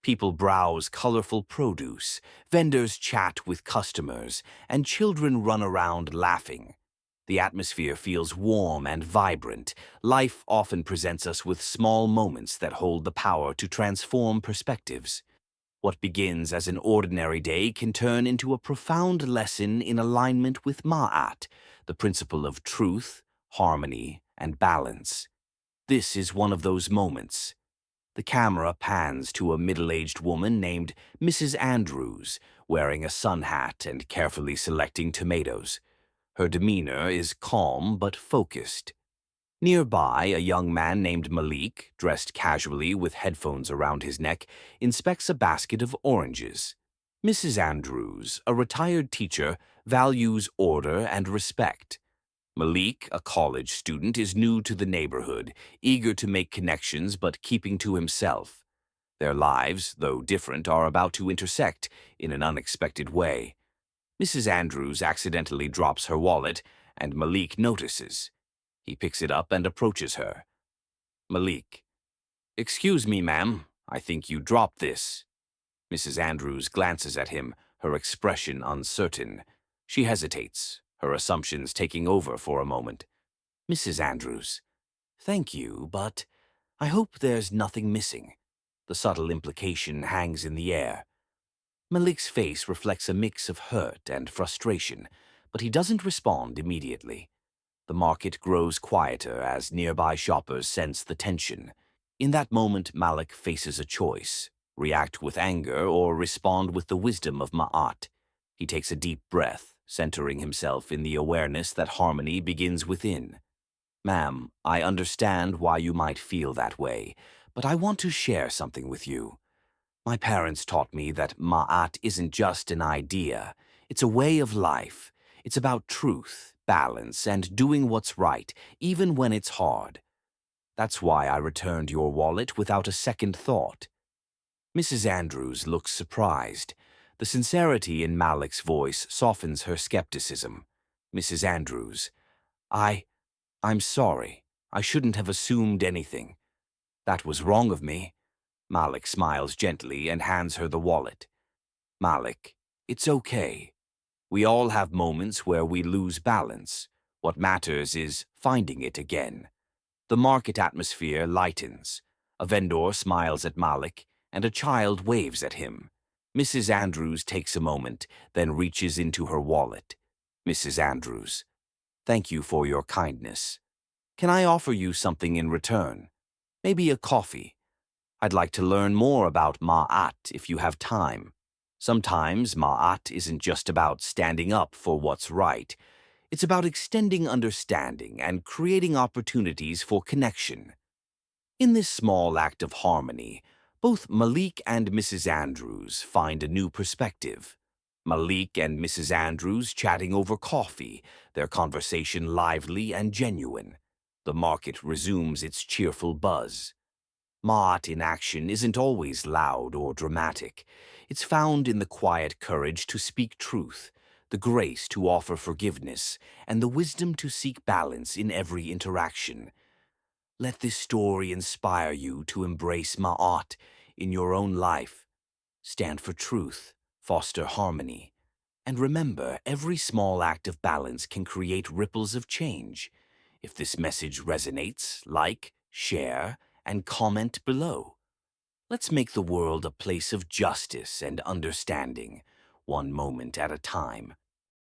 People browse colorful produce, vendors chat with customers, and children run around laughing. The atmosphere feels warm and vibrant. Life often presents us with small moments that hold the power to transform perspectives. What begins as an ordinary day can turn into a profound lesson in alignment with Ma'at, the principle of truth, harmony, and balance. This is one of those moments. The camera pans to a middle-aged woman named Mrs. Andrews, wearing a sun hat and carefully selecting tomatoes. Her demeanor is calm but focused. Nearby, a young man named Malik, dressed casually with headphones around his neck, inspects a basket of oranges. Mrs. Andrews, a retired teacher, values order and respect. Malik, a college student, is new to the neighborhood, eager to make connections but keeping to himself. Their lives, though different, are about to intersect in an unexpected way. Mrs. Andrews accidentally drops her wallet, and Malik notices. He picks it up and approaches her. Malik: "Excuse me, ma'am. I think you dropped this." Mrs. Andrews glances at him, her expression uncertain. She hesitates, her assumptions taking over for a moment. "Mrs. Andrews, thank you, but I hope there's nothing missing." The subtle implication hangs in the air. Malik's face reflects a mix of hurt and frustration, but he doesn't respond immediately. The market grows quieter as nearby shoppers sense the tension. In that moment, Malik faces a choice: react with anger or respond with the wisdom of Ma'at. He takes a deep breath, centering himself in the awareness that harmony begins within. "Ma'am, I understand why you might feel that way, but I want to share something with you. My parents taught me that Ma'at isn't just an idea. It's a way of life. It's about truth, balance, and doing what's right, even when it's hard. That's why I returned your wallet without a second thought." Mrs. Andrews looks surprised. The sincerity in Malik's voice softens her skepticism. "Mrs. Andrews, I'm sorry. I shouldn't have assumed anything. That was wrong of me." Malik smiles gently and hands her the wallet. "Malik, it's okay. We all have moments where we lose balance. What matters is finding it again." The market atmosphere lightens. A vendor smiles at Malik, and a child waves at him. Mrs. Andrews takes a moment, then reaches into her wallet. "Mrs. Andrews, thank you for your kindness. Can I offer you something in return? Maybe a coffee? I'd like to learn more about Ma'at if you have time." Sometimes Ma'at isn't just about standing up for what's right. It's about extending understanding and creating opportunities for connection. In this small act of harmony, both Malik and Mrs. Andrews find a new perspective. Malik and Mrs. Andrews chatting over coffee, their conversation lively and genuine. The market resumes its cheerful buzz. Ma'at in action isn't always loud or dramatic. It's found in the quiet courage to speak truth, the grace to offer forgiveness, and the wisdom to seek balance in every interaction. Let this story inspire you to embrace Ma'at in your own life. Stand for truth, foster harmony, and remember, every small act of balance can create ripples of change. If this message resonates, like, share, and comment below. Let's make the world a place of justice and understanding, one moment at a time.